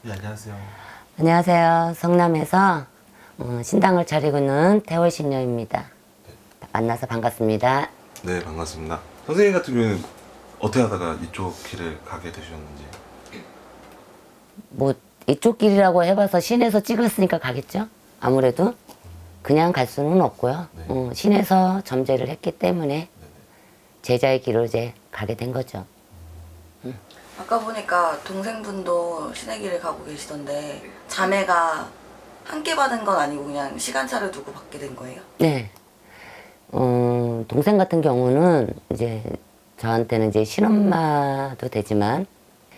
네, 안녕하세요. 안녕하세요. 성남에서 신당을 차리고 있는 태월신녀입니다. 만나서 반갑습니다. 네, 반갑습니다. 선생님 같은 경우는 어떻게 하다가 이쪽 길을 가게 되셨는지? 뭐 이쪽 길이라고 해봐서 시내에서 찍었으니까 가겠죠? 아무래도 그냥 갈 수는 없고요. 네. 시내에서 점제를 했기 때문에 제자의 길을 이제 가게 된 거죠. 아까 보니까 동생분도 신의 길을 가고 계시던데 자매가 함께 받은 건 아니고 그냥 시간차를 두고 받게 된 거예요? 네. 동생 같은 경우는 이제 저한테는 이제 친엄마도 되지만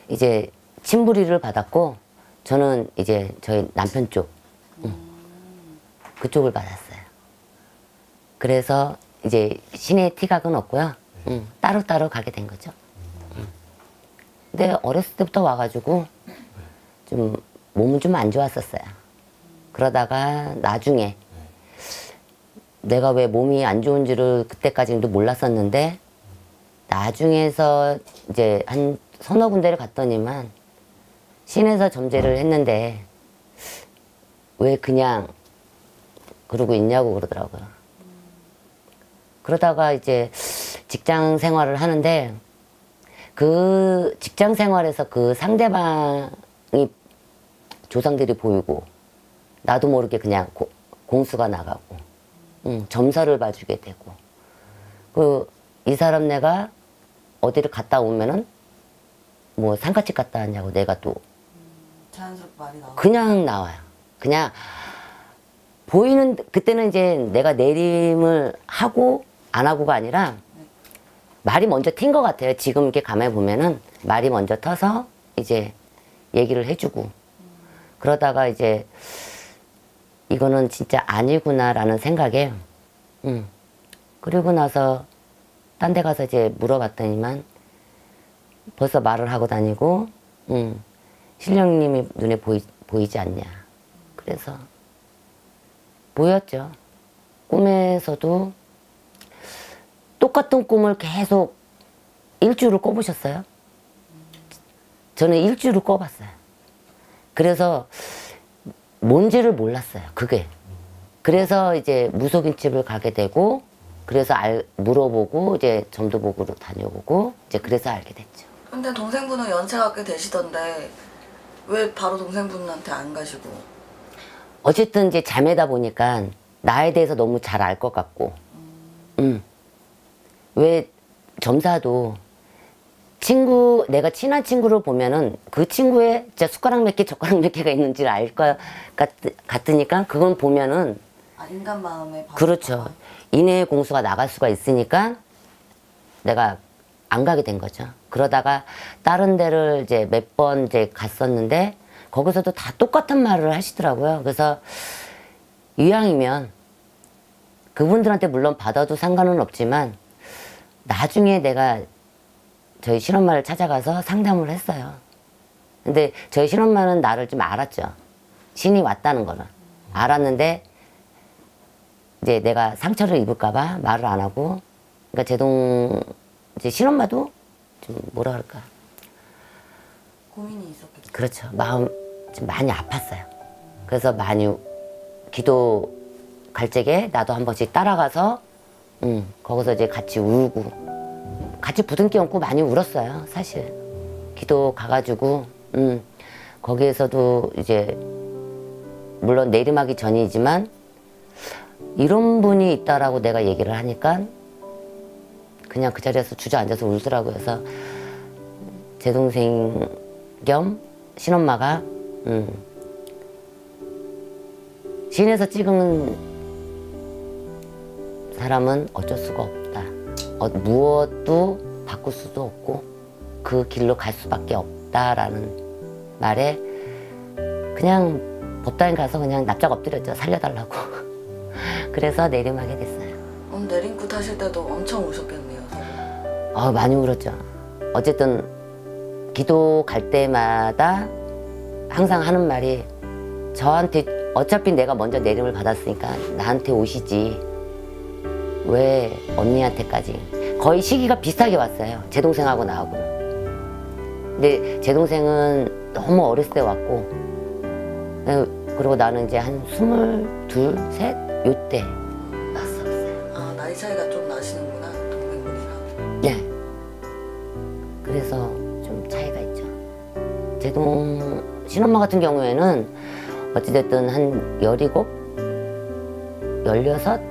이제 친부리를 받았고 저는 이제 저희 남편 쪽 그쪽을 받았어요. 그래서 이제 신의 티각은 없고요. 따로따로 가게 된 거죠. 근데 어렸을 때부터 와가지고 좀 몸은 좀 안 좋았었어요. 그러다가 나중에 내가 왜 몸이 안 좋은지를 그때까지도 몰랐었는데 나중에서 이제 한 서너 군데를 갔더니만 신에서 점제를 했는데 왜 그냥 그러고 있냐고 그러더라고요. 그러다가 이제 직장 생활을 하는데 그 직장 생활에서 그 상대방이 조상들이 보이고 나도 모르게 그냥 공수가 나가고 점사를 봐주게 되고 이 사람 내가 어디를 갔다 오면은 뭐 상가집 갔다 왔냐고 내가 또 자연스럽게 말이 나와요? 그냥 나와요. 그냥 보이는 그때는 이제 내가 내림을 하고 안 하고가 아니라 말이 먼저 튄 것 같아요. 지금 이렇게 가만히 보면은 말이 먼저 터서 이제 얘기를 해주고 그러다가 이제 이거는 진짜 아니구나라는 생각에 그리고 나서 딴 데 가서 이제 물어봤더니만 벌써 말을 하고 다니고 신령님이 눈에 보이지 않냐. 그래서 보였죠. 꿈에서도 똑같은 꿈을 계속 일주를 꿔보셨어요? 저는 일주를 꿔봤어요. 그래서 뭔지를 몰랐어요. 그게. 그래서 이제 무속인집을 가게 되고 그래서 물어보고 이제 점도복으로 다녀보고 이제 그래서 알게 됐죠. 근데 동생분은 연세가 꽤 되시던데 왜 바로 동생분한테 안 가시고? 어쨌든 이제 자매다 보니까 나에 대해서 너무 잘 알 것 같고 왜 점사도 내가 친한 친구를 보면은 그 친구의 진짜 숟가락 몇 개 젓가락 몇 개가 있는지를 알 것 같으니까 그건 보면은 인간 마음에 그렇죠. 인해의 공수가 나갈 수가 있으니까 내가 안 가게 된 거죠. 그러다가 다른 데를 이제 몇 번 이제 갔었는데 거기서도 다 똑같은 말을 하시더라고요. 그래서 이왕이면 그분들한테 물론 받아도 상관은 없지만 나중에 내가 저희 신엄마를 찾아가서 상담을 했어요. 근데 저희 신엄마는 나를 좀 알았죠. 신이 왔다는 거는. 알았는데 이제 내가 상처를 입을까봐 말을 안 하고 그러니까 이제 신엄마도 좀 뭐라 그럴까. 고민이 있었겠죠. 그렇죠. 마음 좀 많이 아팠어요. 그래서 많이 기도 갈 적에 나도 한 번씩 따라가서 거기서 이제 같이 울고 같이 부둥켜 안고 많이 울었어요. 사실 기도 가가지고 거기에서도 이제 물론 내림하기 전이지만 이런 분이 있다라고 내가 얘기를 하니까 그냥 그 자리에서 주저앉아서 울더라고요. 그래서 제 동생 겸 신엄마가 신에서 찍은 사람은 어쩔 수가 없다. 무엇도 바꿀 수도 없고 그 길로 갈 수밖에 없다라는 말에 그냥 법당에 가서 그냥 납작 엎드렸죠. 살려달라고. 그래서 내림하게 됐어요. 내림굿 하실 때도 엄청 우셨겠네요. 많이 울었죠. 어쨌든 기도 갈 때마다 항상 하는 말이 저한테 어차피 내가 먼저 내림을 받았으니까 나한테 오시지 왜 언니한테까지. 거의 시기가 비슷하게 왔어요. 제 동생하고 나하고는. 근데 제 동생은 너무 어렸을 때 왔고, 그리고 나는 이제 한 22, 셋 요때 왔었어요. 아, 나이 차이가 좀 나시는구나, 동생분이랑. 네. 그래서 좀 차이가 있죠. 제 친엄마 같은 경우에는 어찌됐든 한 17, 16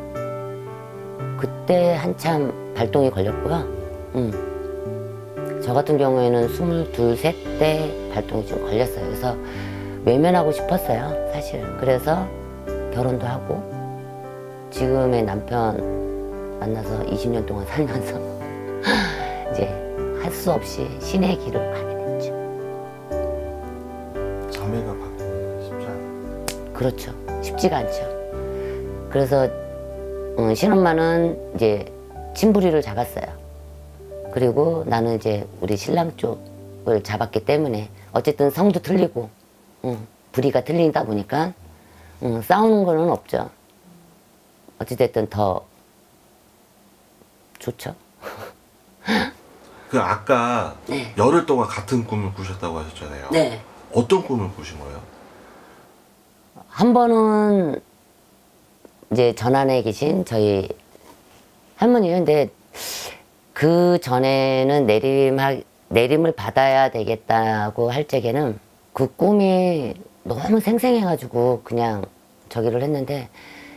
그때 한참 발동이 걸렸고요. 저 같은 경우에는 22, 셋 때 발동이 좀 걸렸어요. 그래서 외면하고 싶었어요, 사실. 그래서 결혼도 하고 지금의 남편 만나서 20년 동안 살면서 이제 할 수 없이 신의 길을 가게 됐죠. 자매가 바뀌는 게 쉽지 않아. 그렇죠. 쉽지가 않죠. 그래서 신엄마는 이제 친부리를 잡았어요. 그리고 나는 이제 우리 신랑 쪽을 잡았기 때문에 어쨌든 성도 틀리고 부리가 틀리다 보니까 싸우는 거는 없죠. 어찌됐든 더 좋죠. 그 아까 네. 열흘 동안 같은 꿈을 꾸셨다고 하셨잖아요. 네. 어떤 꿈을 꾸신 거예요? 한 번은 이제 전안에 계신 저희 할머니인데 그 전에는 내림을 받아야 되겠다고 할 적에는 그 꿈이 너무 생생해가지고 그냥 저기를 했는데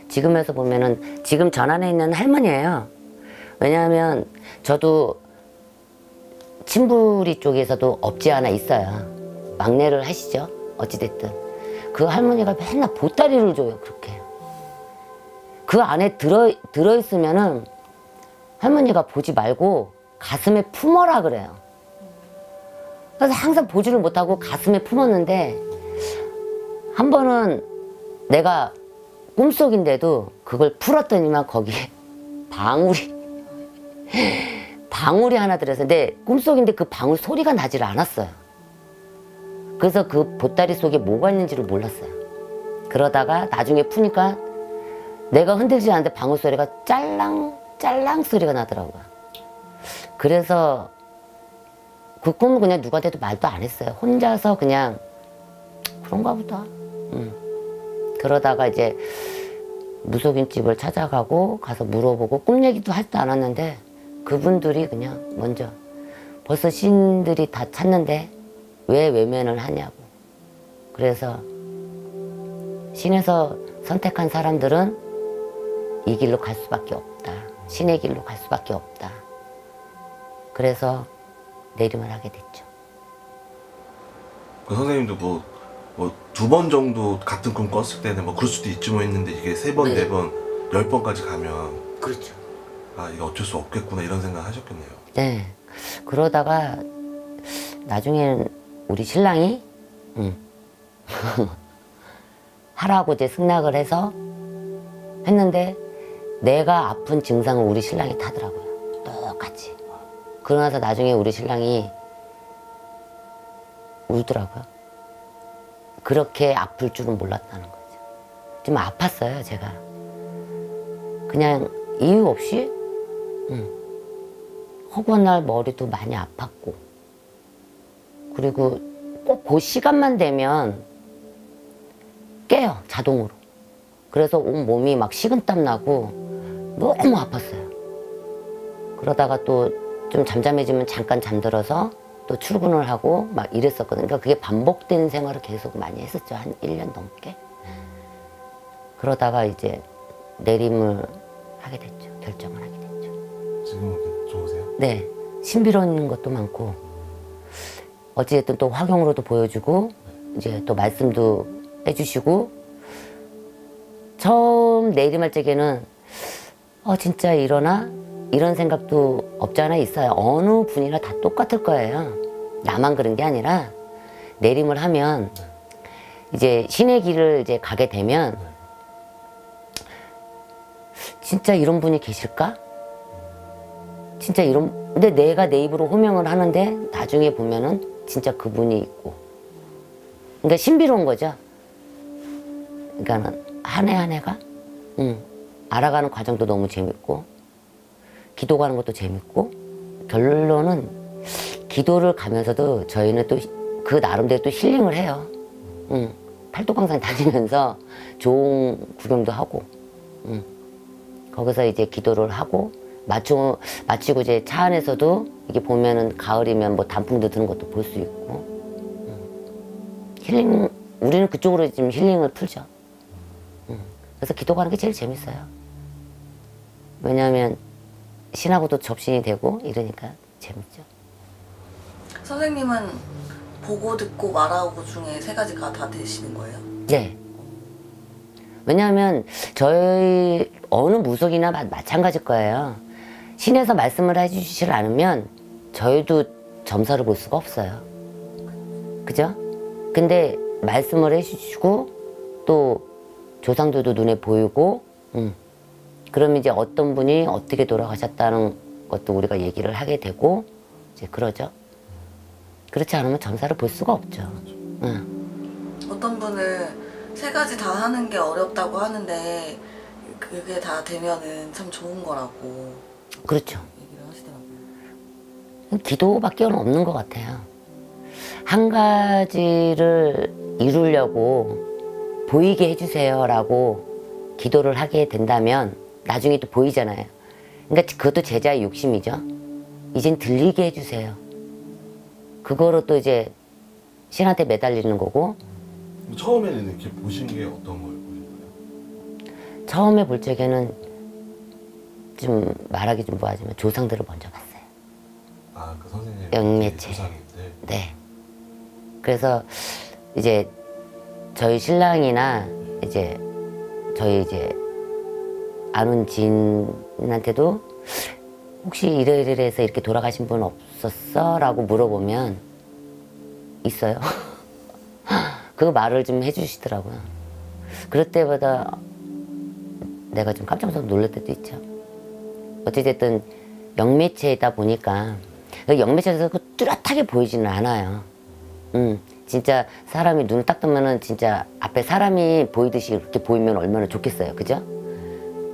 지금에서 보면은 지금 전안에 있는 할머니예요. 왜냐하면 저도 친부리 쪽에서도 없지 않아 있어요. 막내를 하시죠. 어찌됐든 그 할머니가 맨날 보따리를 줘요. 그렇게 그 안에 들어있으면은 할머니가 보지 말고 가슴에 품어라 그래요. 그래서 항상 보지를 못하고 가슴에 품었는데 한 번은 내가 꿈속인데도 그걸 풀었더니만 거기에 방울이 하나 들어서 내 꿈속인데 그 방울 소리가 나질 않았어요. 그래서 그 보따리 속에 뭐가 있는지를 몰랐어요. 그러다가 나중에 푸니까 내가 흔들지 않는데 방울 소리가 짤랑 소리가 나더라고요. 그래서 그 꿈은 그냥 누구한테도 말도 안 했어요. 혼자서 그냥 그런가 보다. 그러다가 이제 무속인집을 찾아가고 가서 물어보고 꿈 얘기도 하지도 않았는데 그분들이 그냥 먼저 벌써 신들이 다 찾는데 왜 외면을 하냐고. 그래서 신에서 선택한 사람들은 이 길로 갈 수밖에 없다. 신의 길로 갈 수밖에 없다. 그래서 내림을 하게 됐죠. 그 선생님도 뭐 2번 정도 같은 꿈 꿨을 때는 뭐 그럴 수도 있지 뭐 했는데 이게 3번, 네. 4번, 10번까지 가면 그렇죠. 아 이거 어쩔 수 없겠구나 이런 생각 하셨겠네요. 네. 그러다가 나중에는 우리 신랑이 하라고 이제 승낙을 해서 했는데 내가 아픈 증상을 우리 신랑이 타더라고요. 똑같이. 그러고 나서 나중에 우리 신랑이 울더라고요. 그렇게 아플 줄은 몰랐다는 거죠. 좀 아팠어요, 제가. 그냥 이유 없이 허구한 날 머리도 많이 아팠고 그리고 꼭 그 시간만 되면 깨요, 자동으로. 그래서 온 몸이 막 식은땀 나고 너무 아팠어요. 그러다가 또 좀 잠잠해지면 잠깐 잠들어서 또 출근을 하고 막 이랬었거든요. 그러니까 그게 반복된 생활을 계속 많이 했었죠. 한 1년 넘게. 그러다가 이제 내림을 하게 됐죠. 결정을 하게 됐죠. 지금은 좋으세요? 네. 신비로운 것도 많고 어찌됐든 또 화경으로도 보여주고 이제 또 말씀도 해주시고 처음 내림할 적에는 진짜 이러나? 이런 생각도 없지 않아 있어요. 어느 분이나 다 똑같을 거예요. 나만 그런 게 아니라 내림을 하면 이제 신의 길을 이제 가게 되면 진짜 이런 분이 계실까? 진짜 근데 내가 내 입으로 호명을 하는데 나중에 보면은 진짜 그분이 있고. 그러니까 신비로운 거죠. 그러니까는 한 해 한 해가 알아가는 과정도 너무 재밌고 기도 가는 것도 재밌고 결론은 기도를 가면서도 저희는 또 그 나름대로 또 힐링을 해요. 팔도광산 다니면서 좋은 구경도 하고, 거기서 이제 기도를 하고, 마치고 이제 차 안에서도 이게 보면은 가을이면 뭐 단풍도 드는 것도 볼 수 있고, 힐링, 우리는 그쪽으로 지금 힐링을 풀죠. 그래서 기도 가는 게 제일 재밌어요. 왜냐하면 신하고도 접신이 되고 이러니까 재밌죠. 선생님은 보고 듣고 말하고 중에 세 가지가 다 되시는 거예요? 네. 왜냐하면 저희 어느 무속이나 마찬가지일 거예요. 신에서 말씀을 해주시질 않으면 저희도 점사를 볼 수가 없어요. 그죠? 근데 말씀을 해주시고 또 조상들도 눈에 보이고 그럼 이제 어떤 분이 어떻게 돌아가셨다는 것도 우리가 얘기를 하게 되고 이제 그러죠. 그렇지 않으면 점사를 볼 수가 없죠. 어떤 분은 세 가지 다 하는 게 어렵다고 하는데 그게 다 되면은 참 좋은 거라고 그렇죠. 얘기를 하시더라고요. 기도밖에 없는 것 같아요. 한 가지를 이루려고 보이게 해주세요라고 기도를 하게 된다면 나중에 또 보이잖아요. 그러니까 그것도 제자의 욕심이죠. 이젠 들리게 해주세요. 그거로 또 이제 신한테 매달리는 거고. 처음에는 이렇게 보신 게 어떤 걸 보신 거예요? 처음에 볼 적에는 좀 말하기 좀 뭐하지만 조상들을 먼저 봤어요. 아, 그 선생님 영매체. 조상인데. 네. 그래서 이제 저희 신랑이나 이제 저희 이제 아는 지인한테도 혹시 이래서 이렇게 돌아가신 분 없었어? 라고 물어보면 있어요. 그 말을 좀 해주시더라고요. 그럴 때마다 내가 좀 깜짝 놀랄 때도 있죠. 어찌됐든 영매체이다 보니까 영매체에서 뚜렷하게 보이지는 않아요. 진짜 사람이 눈을 딱 뜨면은 진짜 앞에 사람이 보이듯이 이렇게 보이면 얼마나 좋겠어요. 그죠?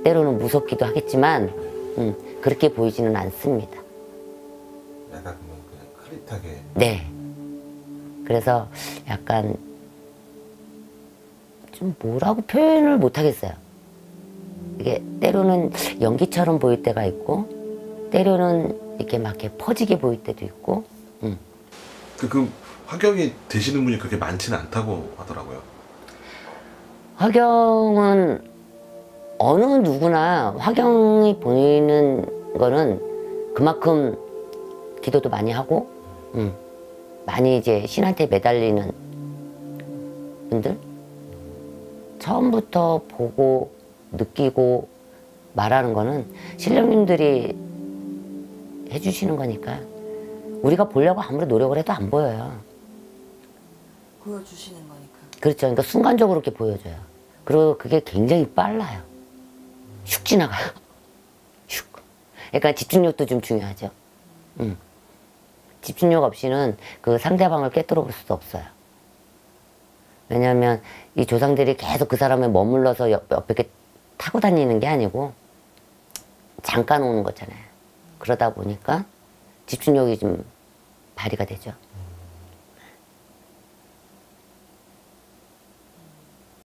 때로는 무섭기도 하겠지만 그렇게 보이지는 않습니다. 약간 그냥 흐릿하게. 네. 그래서 약간 좀 뭐라고 표현을 못 하겠어요. 이게 때로는 연기처럼 보일 때가 있고 때로는 이렇게 막 이렇게 퍼지게 보일 때도 있고. 그 화경이 되시는 분이 그렇게 많지는 않다고 하더라고요. 화경은 어느 누구나 화경이 보이는 거는 그만큼 기도도 많이 하고 많이 이제 신한테 매달리는 분들 처음부터 보고 느끼고 말하는 거는 신령님들이 해주시는 거니까 우리가 보려고 아무리 노력을 해도 안 보여요. 보여주시는 거니까. 그렇죠. 그러니까 순간적으로 이렇게 보여줘요. 그리고 그게 굉장히 빨라요. 슉 지나가요. 슉. 그러니까 집중력도 좀 중요하죠. 집중력 없이는 그 상대방을 꿰뚫어 볼 수도 없어요. 왜냐하면 이 조상들이 계속 그 사람에 머물러서 옆에 이렇게 타고 다니는 게 아니고 잠깐 오는 거잖아요. 그러다 보니까 집중력이 좀 발휘가 되죠.